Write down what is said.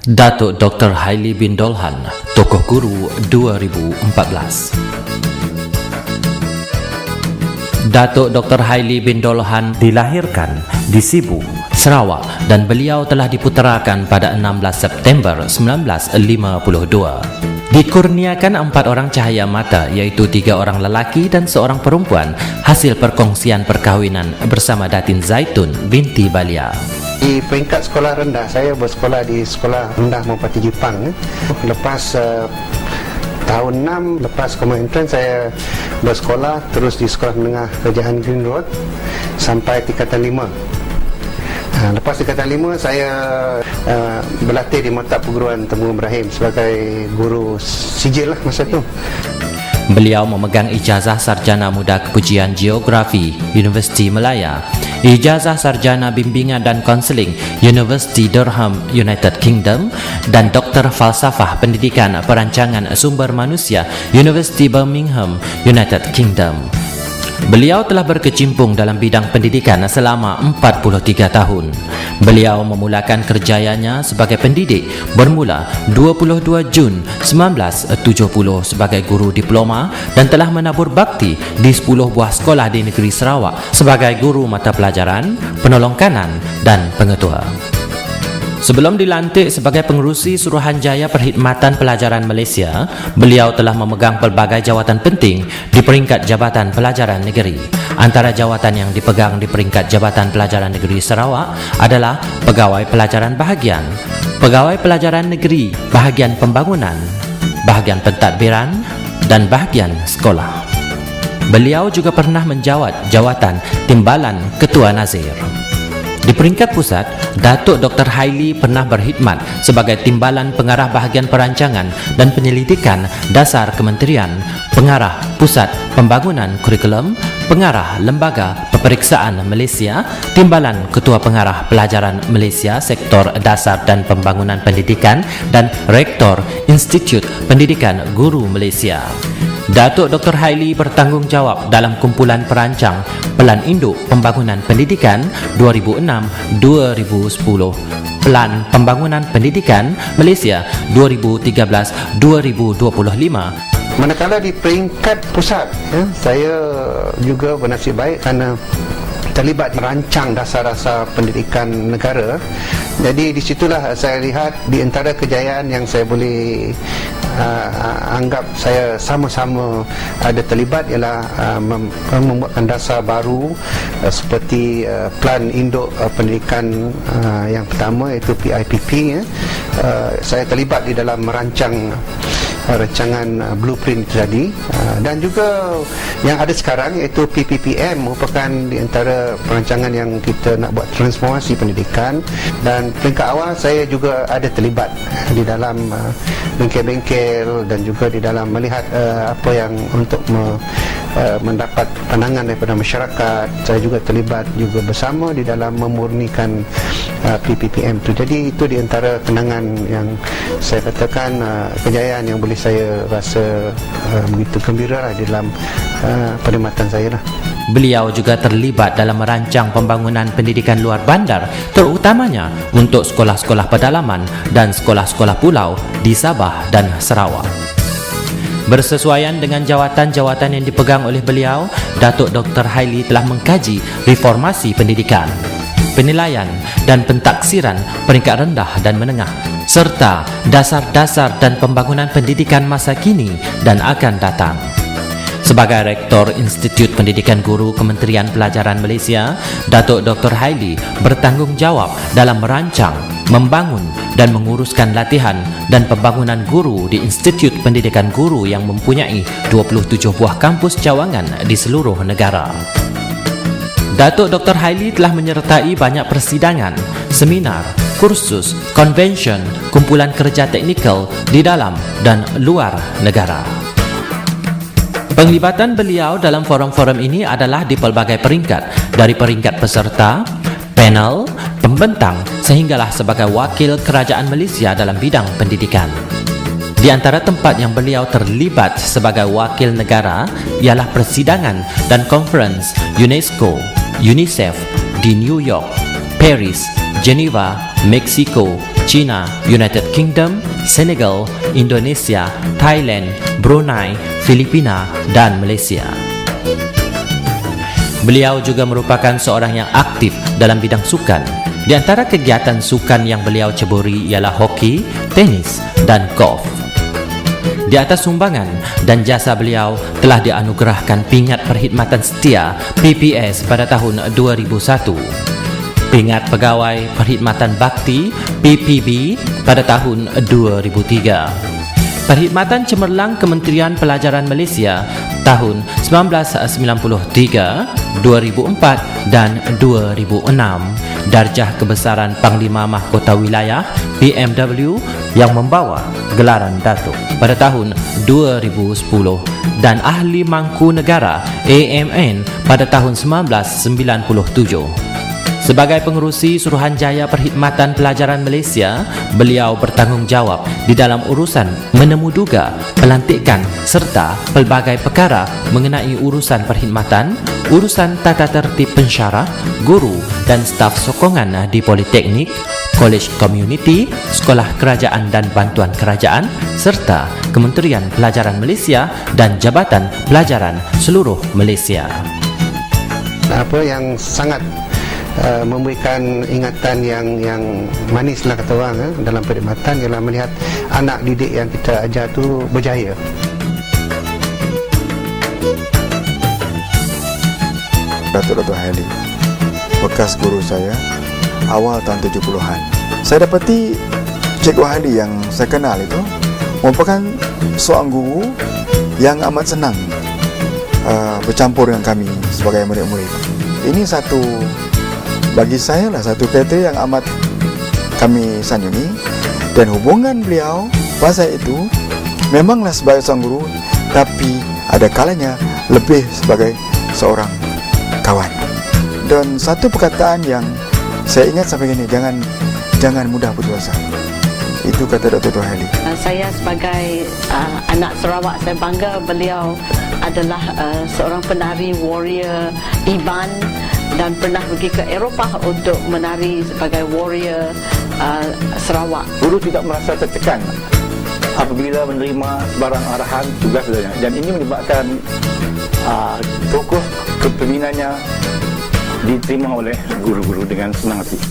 Datuk Dr. Haili bin Dolhan, Tokoh Guru 2014. Datuk Dr. Haili bin Dolhan dilahirkan di Sibu, Sarawak dan beliau telah diputerakan pada 16 September 1952. Dikurniakan 4 orang cahaya mata, iaitu 3 orang lelaki dan 1 perempuan, hasil perkongsian perkahwinan bersama Datin Zaitun binti Balia. Di peringkat sekolah rendah, saya bersekolah di sekolah rendah Merpati Jepang. Lepas tahun 6, lepas common entrance, saya bersekolah terus di sekolah menengah kerajaan Green Road sampai tingkatan 5. Lepas tingkatan 5, saya berlatih di Maktab Perguruan Temuan Ibrahim sebagai guru sijil lah masa tu. Beliau memegang ijazah sarjana muda kepujian geografi Universiti Malaya, ijazah sarjana bimbingan dan konseling Universiti Durham, United Kingdom, dan doktor falsafah pendidikan perancangan sumber manusia Universiti Birmingham, United Kingdom. Beliau telah berkecimpung dalam bidang pendidikan selama 43 tahun. Beliau memulakan kerjayanya sebagai pendidik bermula 22 Jun 1970 sebagai guru diploma dan telah menabur bakti di 10 buah sekolah di negeri Sarawak sebagai guru mata pelajaran, penolong kanan dan pengetua. Sebelum dilantik sebagai pengerusi Suruhanjaya Perkhidmatan Pelajaran Malaysia, beliau telah memegang pelbagai jawatan penting di peringkat Jabatan Pelajaran Negeri. Antara jawatan yang dipegang di peringkat Jabatan Pelajaran Negeri Sarawak adalah Pegawai Pelajaran Bahagian, Pegawai Pelajaran Negeri Bahagian Pembangunan, Bahagian Pentadbiran dan Bahagian Sekolah. Beliau juga pernah menjawat jawatan Timbalan Ketua Nazir. Di peringkat pusat, Datuk Dr. Haili pernah berkhidmat sebagai Timbalan Pengarah Bahagian Perancangan dan Penyelidikan Dasar Kementerian, Pengarah Pusat Pembangunan Kurikulum, Pengarah Lembaga Peperiksaan Malaysia, Timbalan Ketua Pengarah Pelajaran Malaysia Sektor Dasar dan Pembangunan Pendidikan, dan Rektor Institut Pendidikan Guru Malaysia. Datuk Dr. Haili bertanggungjawab dalam kumpulan perancang Pelan Induk Pembangunan Pendidikan 2006-2010, Pelan Pembangunan Pendidikan Malaysia 2013-2025. Manakala di peringkat pusat, saya juga bernasib baik kerana terlibat merancang dasar-dasar pendidikan negara. Jadi di situlah saya lihat di antara kejayaan yang saya boleh anggap saya sama-sama ada terlibat ialah membuatkan dasar baru seperti Pelan Induk Pendidikan yang pertama, iaitu PIPP. Saya terlibat di dalam merancang rancangan blueprint itu tadi, dan juga yang ada sekarang iaitu PPPM merupakan di antara perancangan yang kita nak buat transformasi pendidikan. Dan peringkat awal saya juga ada terlibat di dalam bengkel-bengkel dan juga di dalam melihat apa yang untuk mendapat pandangan daripada masyarakat. Saya juga terlibat juga bersama di dalam memurnikan PPPM itu. Jadi itu di antara kenangan yang saya katakan kejayaan yang boleh saya rasa begitu gembira di dalam perkhidmatan saya lah. Beliau juga terlibat dalam merancang pembangunan pendidikan luar bandar, terutamanya untuk sekolah-sekolah pedalaman dan sekolah-sekolah pulau di Sabah dan Sarawak. Bersesuaian dengan jawatan-jawatan yang dipegang oleh beliau, Datuk Dr. Haili telah mengkaji reformasi pendidikan, penilaian dan pentaksiran peringkat rendah dan menengah, serta dasar-dasar dan pembangunan pendidikan masa kini dan akan datang. Sebagai Rektor Institut Pendidikan Guru Kementerian Pelajaran Malaysia, Datuk Dr. Haili bertanggungjawab dalam merancang, membangun dan menguruskan latihan dan pembangunan guru di Institut Pendidikan Guru yang mempunyai 27 buah kampus cawangan di seluruh negara. Datuk Dr. Haili telah menyertai banyak persidangan, seminar, kursus, konvensyen, kumpulan kerja teknikal di dalam dan luar negara. Penglibatan beliau dalam forum-forum ini adalah di pelbagai peringkat, dari peringkat peserta, panel, pembentang, sehinggalah sebagai wakil kerajaan Malaysia dalam bidang pendidikan. Di antara tempat yang beliau terlibat sebagai wakil negara ialah persidangan dan conference UNESCO, UNICEF di New York, Paris, Geneva, Mexico, China, United Kingdom, Senegal, Indonesia, Thailand, Brunei, Filipina dan Malaysia. Beliau juga merupakan seorang yang aktif dalam bidang sukan. Di antara kegiatan sukan yang beliau ceburi ialah hoki, tenis dan golf. Di atas sumbangan dan jasa beliau telah dianugerahkan Pingat Perkhidmatan Setia PPS pada tahun 2001, Pingat Pegawai Perkhidmatan Bakti PPB pada tahun 2003, Perkhidmatan Cemerlang Kementerian Pelajaran Malaysia tahun 1993, 2004 dan 2006, Darjah Kebesaran Panglima Mahkota Wilayah PMW yang membawa gelaran Datuk pada tahun 2010 dan Ahli Mangku Negara AMN pada tahun 1997. Sebagai pengerusi Suruhanjaya Perkhidmatan Pelajaran Malaysia, beliau bertanggungjawab di dalam urusan menemuduga, pelantikan serta pelbagai perkara mengenai urusan perkhidmatan, urusan tata tertib pensyarah, guru dan staf sokongan di Politeknik, Kolej Komuniti, Sekolah Kerajaan dan Bantuan Kerajaan serta Kementerian Pelajaran Malaysia dan Jabatan Pelajaran Seluruh Malaysia. Apa yang sangat memberikan ingatan yang manis lah kata orang dalam perkhidmatan ialah melihat anak didik yang kita ajar tu berjaya. Dr. Haili, bekas guru saya awal tahun 70-an. Saya dapati Cikgu Haili yang saya kenal itu merupakan seorang guru yang amat senang bercampur dengan kami sebagai murid-murid. Ini bagi saya satu kriteria yang amat kami sanjungi, dan hubungan beliau pada itu memanglah sebagai seorang guru, tapi ada kalanya lebih sebagai seorang kawan. Dan satu perkataan yang saya ingat sampai ini, jangan mudah putus asa. Itu kata Dr. Haili. Saya sebagai anak Sarawak, saya bangga beliau adalah seorang penari warrior Iban dan pernah pergi ke Eropah untuk menari sebagai warrior Sarawak. Guru tidak merasa tertekan apabila menerima sebarang arahan tugas dan ini menyebabkan fokus kepemimpinannya diterima oleh guru-guru dengan senang hati.